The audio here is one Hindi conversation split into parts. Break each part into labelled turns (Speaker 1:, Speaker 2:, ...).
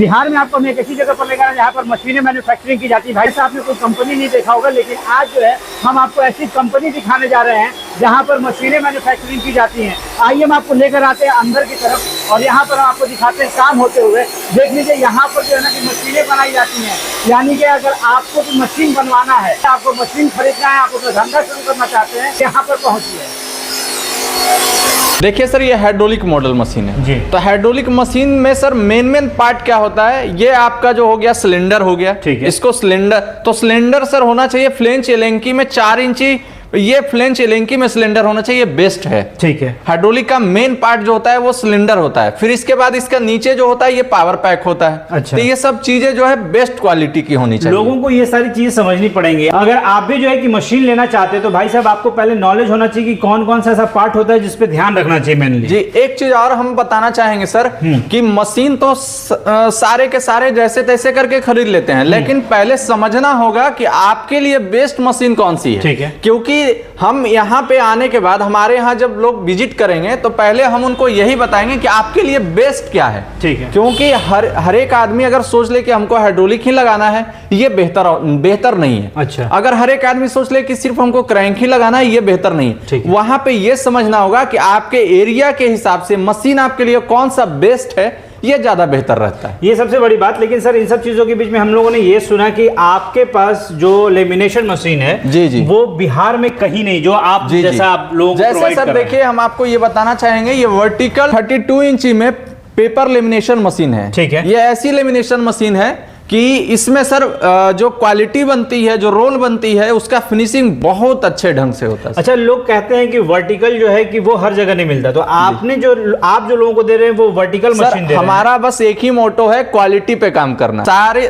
Speaker 1: बिहार में आपको हम एक ऐसी जगह पर लेकर आए जहाँ पर मशीनें मैन्युफैक्चरिंग की जाती है। भाई साहब, आपने कोई कंपनी नहीं देखा होगा, लेकिन आज जो है हम आपको ऐसी कंपनी दिखाने जा रहे हैं जहाँ पर मशीनें मैन्युफैक्चरिंग की जाती हैं। आइए हम आपको लेकर आते हैं अंदर की तरफ और यहाँ पर हम आपको दिखाते हैं काम होते हुए। देख लीजिए यहाँ पर जो है ना कि मशीनें बनाई जाती हैं, यानी कि अगर आपको भी मशीन बनवाना है, आपको मशीन खरीदना है, आप अपना धंधा शुरू करना चाहते हैं, यहाँ पर पहुँचिए।
Speaker 2: देखिए सर, ये हाइड्रोलिक मॉडल मशीन है
Speaker 1: जी।
Speaker 2: तो हाइड्रोलिक मशीन में सर मेन पार्ट क्या होता है, ये आपका जो हो गया सिलेंडर हो गया।
Speaker 1: ठीक है।
Speaker 2: इसको सिलेंडर सर होना चाहिए फ्लेंच एलेंकी में 4 इंची, ये फ्लेंच एलेंकी में सिलेंडर होना चाहिए, बेस्ट है।
Speaker 1: ठीक है।
Speaker 2: हाइड्रोलिक का मेन पार्ट जो होता है वो सिलेंडर होता है, फिर इसके बाद इसका नीचे जो होता है ये पावर पैक होता है।
Speaker 1: अच्छा।
Speaker 2: तो ये सब चीजें जो है बेस्ट क्वालिटी की होनी चाहिए।
Speaker 1: लोगों को ये सारी चीजें समझनी पड़ेंगी। अगर आप भी जो है कि मशीन लेना चाहते हैं तो भाई साहब आपको पहले नॉलेज होना चाहिए कि कौन कौन सा ऐसा पार्ट होता है जिसपे ध्यान रखना चाहिए मेनली।
Speaker 2: जी, एक चीज और हम बताना चाहेंगे सर कि मशीन तो सारे के सारे जैसे तैसे करके खरीद लेते हैं, लेकिन पहले समझना होगा कि आपके लिए बेस्ट मशीन कौन सी है।
Speaker 1: ठीक है।
Speaker 2: क्योंकि हम यहाँ पे आने के बाद, हमारे यहाँ जब लोग विजिट करेंगे तो पहले हम उनको यही बताएंगे कि आपके लिए बेस्ट क्या है।
Speaker 1: ठीक है।
Speaker 2: क्योंकि हर एक आदमी अगर सोच ले कि हमको हाइड्रोलिक ही लगाना है, ये बेहतर नहीं है।
Speaker 1: अच्छा।
Speaker 2: अगर हर एक आदमी सोच ले कि सिर्फ हमको क्रैंक ही लगाना है, ये बेहतर नहीं
Speaker 1: ठीक
Speaker 2: है।
Speaker 1: है।
Speaker 2: वहां पे ये समझना होगा कि आपके एरिया के हिसाब से मशीन आपके लिए कौन सा बेस्ट है, ये ज्यादा बेहतर रहता है।
Speaker 1: ये सबसे बड़ी बात। लेकिन सर इन सब चीजों के बीच में हम लोगों ने ये सुना कि आपके पास जो लेमिनेशन मशीन है
Speaker 2: जी जी,
Speaker 1: वो बिहार में कहीं नहीं, जो आप
Speaker 2: जी
Speaker 1: जैसा आप लोग
Speaker 2: जैसे सर देखिए, हम आपको ये बताना चाहेंगे, ये वर्टिकल 32 इंची में पेपर लेमिनेशन मशीन है।
Speaker 1: ठीक है।
Speaker 2: ये ऐसी लेमिनेशन मशीन है कि इसमें सर जो क्वालिटी बनती है, जो रोल बनती है, उसका फिनिशिंग बहुत अच्छे ढंग से होता है।
Speaker 1: अच्छा, लोग कहते हैं कि वर्टिकल जो है कि वो हर जगह नहीं मिलता, तो आपने आप जो लोगों को दे रहे हैं वो वर्टिकल मशीन दे रहे हैं।
Speaker 2: हमारा बस एक ही मोटो है, क्वालिटी पे काम करना।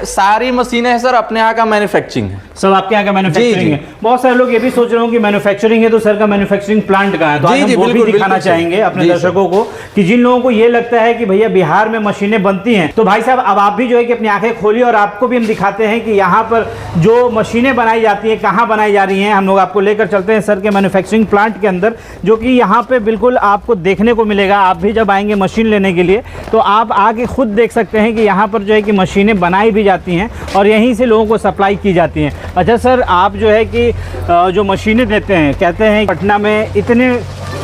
Speaker 2: सारी मशीनें सर अपने यहाँ का मैन्युफैक्चरिंग है।
Speaker 1: सब आपके यहाँ का मैन्युफैक्चरिंग है। बहुत सारे लोग ये भी सोच रहे हो कि मैन्युफैक्चरिंग है तो सर का मैन्युफैक्चरिंग प्लांट कहाँ है, तो आज हम वो भी दिखाना चाहेंगे अपने दर्शकों को कि जिन लोगों को ये लगता है कि भैया बिहार में मशीनें बनती हैं, तो भाई साहब अब आप भी जो है कि अपनी आंखें खोलिए और आपको भी हम दिखाते हैं कि यहाँ पर जो मशीनें बनाई जाती हैं कहाँ बनाई जा रही हैं। हम लोग आपको लेकर चलते हैं सर के मैन्युफैक्चरिंग प्लांट के अंदर, जो कि यहाँ पे बिल्कुल आपको देखने को मिलेगा। आप भी जब आएंगे मशीन लेने के लिए तो आप आके खुद देख सकते हैं कि यहाँ पर जो है कि मशीनें बनाई भी जाती हैं और यहीं से लोगों को सप्लाई की जाती हैं। अच्छा सर, आप जो है कि जो मशीनें देते हैं, कहते हैं पटना में इतने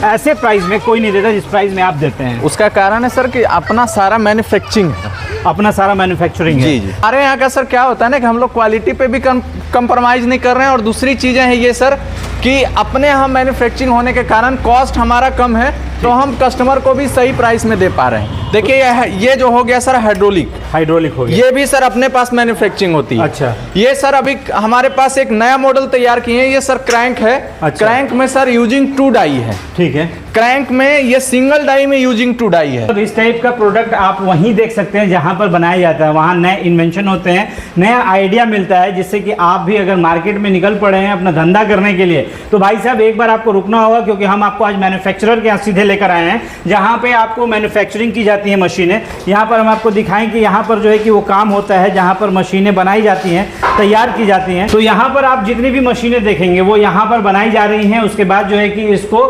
Speaker 1: ऐसे प्राइस में कोई नहीं देता जिस प्राइस में आप देते हैं।
Speaker 2: उसका कारण है सर कि अपना सारा मैन्युफैक्चरिंग है,
Speaker 1: अपना सारा मैन्युफैक्चरिंग है।
Speaker 2: जी जी। हमारे यहाँ का सर क्या होता है ना कि हम लोग क्वालिटी पे भी कंप्रोमाइज नहीं कर रहे हैं, और दूसरी चीजें हैं ये सर कि अपने यहाँ मैन्युफैक्चरिंग होने के कारण कॉस्ट हमारा कम है, तो हम कस्टमर को भी सही प्राइस में दे पा रहे हैं। देखिए ये जो हो गया सर हाइड्रोलिक हो गया, ये भी सर अपने पास मैन्युफैक्चरिंग होती है।
Speaker 1: अच्छा।
Speaker 2: ये सर अभी हमारे पास एक नया मॉडल तैयार किए हैं, ये सर क्रैंक है।
Speaker 1: अच्छा।
Speaker 2: क्रैंक में सर यूजिंग 2 डाई है।
Speaker 1: ठीक है।
Speaker 2: क्रैंक में ये सिंगल डाई में यूजिंग 2 डाई है।
Speaker 1: तो इस टाइप का प्रोडक्ट आप वहीं देख सकते हैं जहां पर बनाया जाता है, वहां नए इन्वेंशन होते हैं, नया आइडिया मिलता है, जिससे कि आप भी अगर मार्केट में निकल पड़े हैं अपना धंधा करने के लिए तो भाई साहब एक बार आपको रुकना होगा, क्योंकि हम आपको आज मैन्युफैक्चरर के यहाँ सीधे लेकर आए हैं जहां पे आपको मैन्युफैक्चरिंग की जाती है मशीनें। यहाँ पर हम आपको दिखाएं कि यहाँ पर जो है कि वो काम होता है जहाँ पर मशीनें बनाई जाती हैं, तैयार की जाती हैं। तो यहाँ पर आप जितनी भी मशीनें देखेंगे वो यहाँ पर बनाई जा रही हैं, उसके बाद जो है कि इसको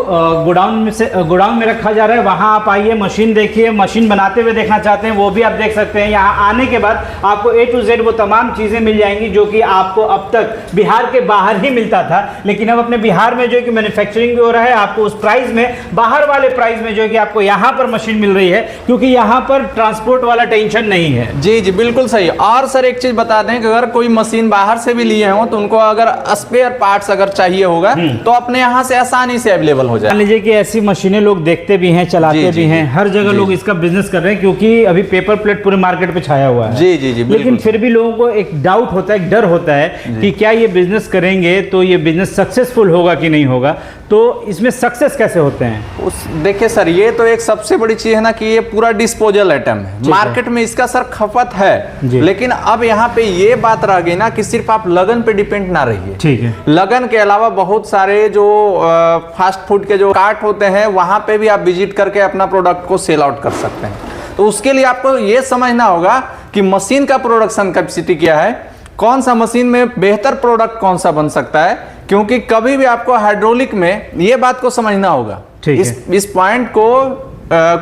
Speaker 1: गोडाउन में रखा जा रहा है। वहाँ आप आइए, मशीन देखिए, मशीन बनाते हुए देखना चाहते हैं वो भी आप देख सकते हैं। यहाँ आने के बाद आपको A to Z वो तमाम चीज़ें मिल जाएंगी जो कि आपको अब तक बिहार के बाहर ही मिलता था, लेकिन अब अपने बिहार में जो है कि मैन्युफैक्चरिंग भी हो रहा है, आपको उस प्राइस में, बाहर वाले प्राइस में जो है कि आपको यहाँ पर मशीन मिल रही है, क्योंकि यहाँ पर ट्रांसपोर्ट वाला टेंशन नहीं है।
Speaker 2: जी जी, बिल्कुल सही। और सर एक चीज बता दें कि अगर कोई मशीन बाहर से भी लिए हो तो उनको अगर स्पेयर पार्ट्स अगर चाहिए होगा तो अपने यहाँ से आसानी से अवेलेबल हो जाए।
Speaker 1: मान लीजिए कि ऐसी मशीनें लोग देखते भी हैं, चलाते भी हैं, हर जगह लोग इसका बिजनेस कर रहे हैं, क्योंकि अभी पेपर प्लेट पूरे मार्केट पे छाया हुआ है।
Speaker 2: जी जी जी,
Speaker 1: लेकिन फिर भी लोगों को एक डाउट होता है, एक डर होता है कि क्या ये बिजनेस करेंगे तो ये बिजनेस सक्सेसफुल होगा कि नहीं होगा, तो इसमें सक्सेस कैसे होते हैं?
Speaker 2: देखिए सर, ये तो एक सबसे बड़ी चीज है ना कि ये पूरा डिस्पोजल आइटम है। मार्केट में इसका सर खपत है, लेकिन अब यहाँ पे ये बात रह गई ना कि सिर्फ आप लगन पे डिपेंड ना रहिए।
Speaker 1: ठीक है।
Speaker 2: लगन के अलावा बहुत सारे जो फास्ट फूड के जो कार्ट होते हैं वहां पे भी आप विजिट करके अपना प्रोडक्ट को सेल आउट कर सकते हैं। तो उसके लिए आपको ये समझना होगा कि मशीन का प्रोडक्शन कैपेसिटी क्या है, कौन सा मशीन में बेहतर प्रोडक्ट कौन सा बन सकता है, क्योंकि कभी भी आपको हाइड्रोलिक में ये बात को समझना होगा। इस पॉइंट को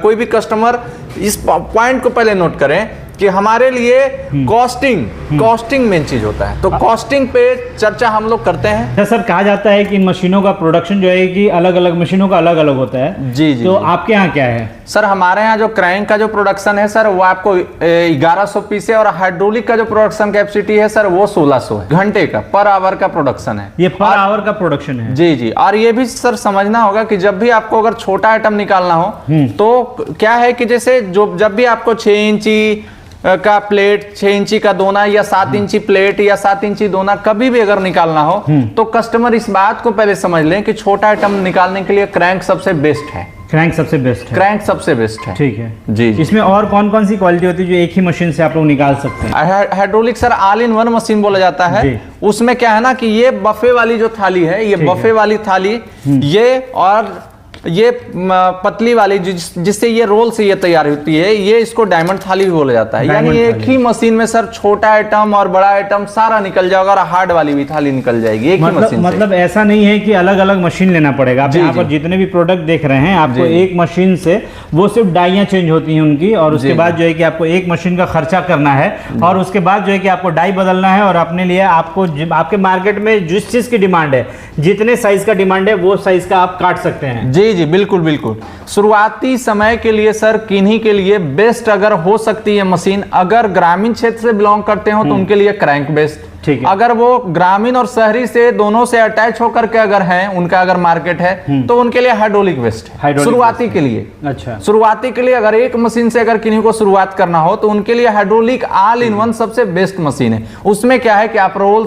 Speaker 2: कोई भी कस्टमर इस पॉइंट को पहले नोट करें कि हमारे लिए कॉस्टिंग मेन चीज होता है, तो कॉस्टिंग पे चर्चा हम लोग करते हैं।
Speaker 1: अच्छा सर, कहा जाता है कि इन मशीनों का प्रोडक्शन जो है कि अलग अलग मशीनों का अलग अलग होता है।
Speaker 2: जी जी।
Speaker 1: तो आपके यहाँ क्या है?
Speaker 2: सर हमारे यहाँ जो क्रैंक का जो प्रोडक्शन है सर वो आपको 1100 पीस है, और हाइड्रोलिक का जो प्रोडक्शन कैपेसिटी है सर वो 1600 है घंटे का, पर आवर का प्रोडक्शन है।
Speaker 1: ये पर आवर का प्रोडक्शन है?
Speaker 2: जी जी। और ये भी सर समझना होगा कि जब भी आपको अगर छोटा आइटम निकालना हो तो क्या है कि जैसे जब भी आपको 6 इंची का प्लेट, 6 इंची का दोना या 7 इंची प्लेट या 7 इंची दोना कभी भी अगर निकालना हो तो कस्टमर इस बात को पहले समझ लें कि छोटा आइटम निकालने के लिए क्रैंक सबसे बेस्ट है।
Speaker 1: क्रैंक सबसे बेस्ट है?
Speaker 2: क्रैंक सबसे बेस्ट है।
Speaker 1: ठीक है
Speaker 2: जी।
Speaker 1: इसमें और कौन कौन सी क्वालिटी होती है जो एक ही मशीन से आप लोग निकाल सकते हैं?
Speaker 2: Hydraulic sir all in one machine बोला जाता है। उसमें क्या है ना कि ये बफे वाली जो थाली है, ये बफे वाली थाली, ये और ये पतली वाली जिससे ये रोल से ये तैयार होती है, ये इसको डायमंड थाली भी बोला जाता है। यानी एक ही मशीन में सर छोटा आइटम और बड़ा आइटम सारा निकल जाएगा, और हार्ड वाली भी थाली निकल जाएगी एक ही मशीन से।
Speaker 1: मतलब ऐसा नहीं है कि अलग अलग मशीन लेना पड़ेगा। आप यहाँ पर जितने भी प्रोडक्ट देख रहे हैं आपको एक मशीन से, वो सिर्फ डाइयाँ चेंज होती हैं उनकी, और उसके बाद जो है कि आपको एक मशीन का खर्चा करना है, और उसके बाद जो है कि आपको डाई बदलना है, और अपने लिए आपको आपके मार्केट में जिस चीज की डिमांड है, जितने साइज का डिमांड है वो साइज का आप काट सकते हैं।
Speaker 2: जी जी बिल्कुल बिल्कुल। शुरुआती समय के लिए सर किन्हीं के लिए बेस्ट अगर हो सकती है मशीन, अगर ग्रामीण क्षेत्र से बिलोंग करते हो तो उनके लिए क्रैंक बेस्ट।
Speaker 1: ठीक है।
Speaker 2: अगर वो ग्रामीण और शहरी से दोनों से अटैच होकर के अगर हैं, उनका अगर मार्केट है तो उनके लिए हाइड्रोलिक बेस्ट है शुरुआती के लिए। अच्छा। शुरुआती के लिए अगर एक मशीन से अगर किन्हीं को शुरुआत करना हो तो उनके लिए हाइड्रोलिक ऑल इन वन सबसे बेस्ट मशीन है। उसमें क्या है कि आप रोल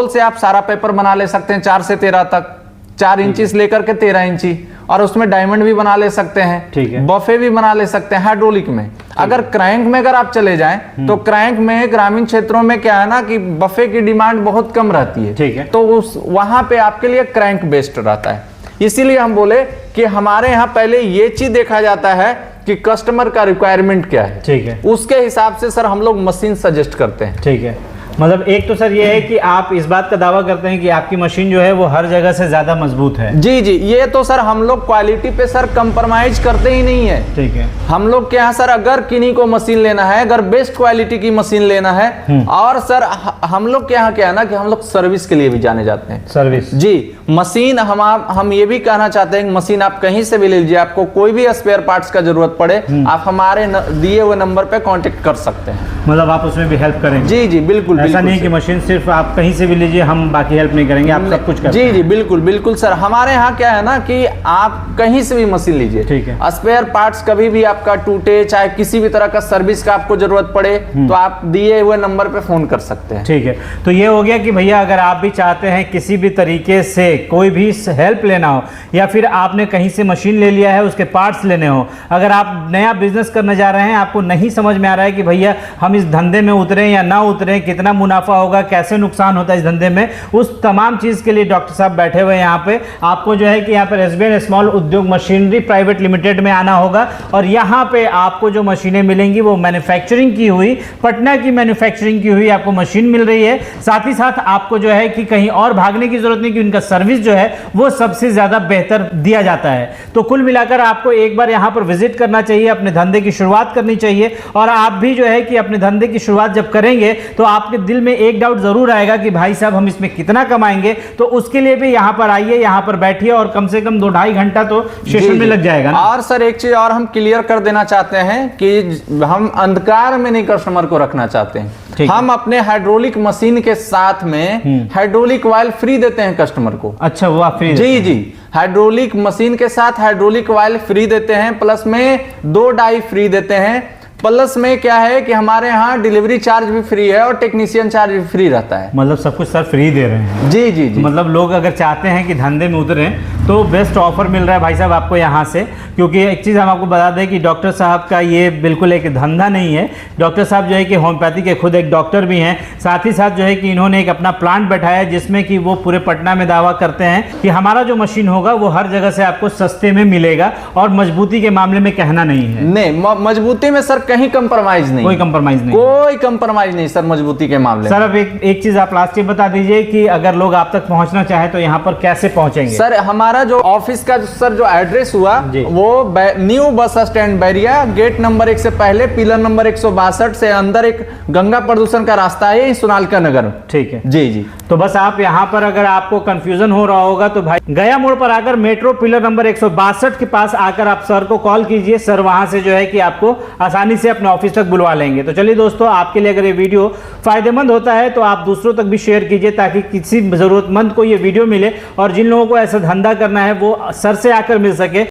Speaker 2: से आप सारा पेपर बना ले सकते हैं 4 से 13 तक, 4 इंची से लेकर के 13 इंची, और उसमें डायमंड भी बना ले सकते हैं। ठीक है। बफे भी बना ले सकते हैं हाइड्रोलिक में। अगर क्रैंक में अगर आप चले जाएं तो क्रैंक में ग्रामीण क्षेत्रों में क्या है ना कि बफे की डिमांड बहुत कम रहती है। ठीक है। तो वहां पे आपके लिए क्रैंक बेस्ट रहता है। इसीलिए हम बोले कि हमारे यहाँ पहले ये चीज देखा जाता है कि कस्टमर का रिक्वायरमेंट क्या है। ठीक है। उसके हिसाब से सर हम लोग मशीन सजेस्ट करते हैं। ठीक है।
Speaker 1: मतलब एक तो सर ये है कि आप इस बात का दावा करते हैं कि आपकी मशीन जो है वो हर जगह से ज्यादा मजबूत है।
Speaker 2: जी जी। ये तो सर हम लोग क्वालिटी पे सर कंप्रोमाइज करते ही नहीं है। ठीक है। हम लोग के यहाँ सर अगर किन्हीं को मशीन लेना है, अगर बेस्ट क्वालिटी की मशीन लेना है, और सर हम लोग के यहाँ क्या है ना कि हम लोग सर्विस के लिए भी जाने जाते हैं। सर्विस? जी। मशीन हम ये भी कहना चाहते हैं कि मशीन आप कहीं से भी ले लीजिए, आपको कोई भी स्पेयर पार्ट्स का जरूरत पड़े आप हमारे दिए हुए नंबर पे कांटेक्ट कर सकते हैं।
Speaker 1: मतलब आप उसमें भी हेल्प करेंगे?
Speaker 2: जी जी बिल्कुल।
Speaker 1: ऐसा नहीं कि मशीन सिर्फ आप कहीं से भी लीजिए, हम बाकी हेल्प नहीं करेंगे, आप सब कुछ करेंगे।
Speaker 2: जी जी बिल्कुल बिल्कुल सर। हमारे यहाँ क्या है ना कि आप कहीं से भी मशीन लीजिए। ठीक है। स्पेयर पार्ट्स कभी भी आपका टूटे, चाहे किसी भी तरह का सर्विस का आपको जरूरत पड़े तो आप दिए हुए नंबर पे फोन कर सकते हैं।
Speaker 1: ठीक है। तो ये हो गया कि भैया अगर आप भी चाहते हैं किसी भी तरीके से कोई भी हेल्प लेना हो, या फिर आपने कहीं से मशीन ले लिया है उसके पार्ट्स लेने हो, अगर आप नया बिजनेस करने जा रहे हैं, आपको नहीं समझ में आ रहा है कि भैया हम इस धंधे में उतरे या ना उतरे, कितना मुनाफा होगा, कैसे नुकसान होता है इस धंधे में, उस तमाम चीज के लिए डॉक्टर साहब बैठे हुए हैं यहाँ पे। आपको जो है कि यहाँ पर एसबीएन स्मॉल उद्योग मशीनरी प्राइवेट लिमिटेड में आना होगा, और यहाँ पे आपको जो मशीनें मिलेंगी वो मैन्युफैक्चरिंग की हुई, पटना की मैन्युफैक्चरिंग की हुई आपको मशीन मिल रही है। साथ ही साथ आपको जो है कि कहीं और भागने की जरूरत नहीं, कि उनका सर्विस जो है वो सबसे ज्यादा बेहतर दिया जाता है। तो कुल मिलाकर आपको एक बार यहाँ पर विजिट करना चाहिए, अपने धंधे की शुरुआत करनी चाहिए, और आप भी जो है कि अपने धंधे की शुरुआत जब करेंगे तो आपके दिल में एक डाउट जरूर आएगा कि भाई साहब हम इसमें कितना कमाएंगे। तो उसके लिए भी यहाँ पर आइए, यहाँ पर बैठिए, और कम से कम 2-2.5 घंटा तो सेशन में लग जाएगा ना।
Speaker 2: और सर एक चीज और हम क्लियर कर देना चाहते हैं कि हम अंधकार में नहीं कस्टमर को रखना चाहते हैं। हम अपने हाइड्रोलिक मशीन के साथ में हाइड्रोलिक ऑयल फ्री देते हैं कस्टमर को।
Speaker 1: अच्छा, वो आप फ्री?
Speaker 2: जी जी। हाइड्रोलिक मशीन के साथ हाइड्रोलिक ऑयल फ्री देते हैं, प्लस में 2 डाई फ्री देते हैं, प्लस में क्या है कि हमारे यहाँ डिलीवरी चार्ज भी फ्री है और टेक्नीशियन चार्ज भी फ्री रहता है।
Speaker 1: मतलब सब कुछ सर फ्री दे रहे हैं?
Speaker 2: जी जी जी।
Speaker 1: मतलब लोग अगर चाहते हैं कि धंधे में उतरें तो बेस्ट ऑफर मिल रहा है भाई साहब आपको यहाँ से, क्योंकि एक चीज़ हम आपको बता दें कि डॉक्टर साहब का ये बिल्कुल एक धंधा नहीं है। डॉक्टर साहब जो है कि होम्योपैथी के खुद एक डॉक्टर भी हैं, साथ ही साथ जो है कि इन्होंने एक अपना प्लांट बैठाया जिसमें कि वो पूरे पटना में दावा करते हैं कि हमारा जो मशीन होगा वो हर जगह से आपको सस्ते में मिलेगा, और मजबूती के मामले में कहना नहीं है।
Speaker 2: नहीं, मजबूती में सर कहीं कंप्रोमाइज नहीं,
Speaker 1: कोई कंप्रोमाइज नहीं,
Speaker 2: कोई कंप्रोमाइज नहीं सर मजबूती के मामले में।
Speaker 1: सर अब एक चीज आप लास्ट में बता दीजिए कि अगर लोग आप तक पहुंचना चाहे तो यहाँ पर कैसे पहुंचेंगे?
Speaker 2: सर हमारा जो ऑफिस का सर जो एड्रेस हुआ वो new bus stand Bairiya, gate number 1 से पहले पिलर नंबर 162 से अंदर एक गंगा प्रदूषण का रास्ता है सोनालिका नगर।
Speaker 1: ठीक है
Speaker 2: जी जी।
Speaker 1: तो बस आप यहाँ पर अगर आपको कंफ्यूजन हो रहा होगा तो भाई गया मोड़ पर आकर मेट्रो पिलर नंबर 162 के पास आकर आप सर को कॉल कीजिए, सर वहां से जो है कि आपको आसानी से अपने ऑफिस तक बुलवा लेंगे। तो चलिए दोस्तों, आपके लिए अगर ये वीडियो फायदेमंद होता है तो आप दूसरों तक भी शेयर कीजिए ताकि किसी जरूरतमंद को ये वीडियो मिले और जिन लोगों को ऐसा धंधा करना है वो सर से आकर मिल सके।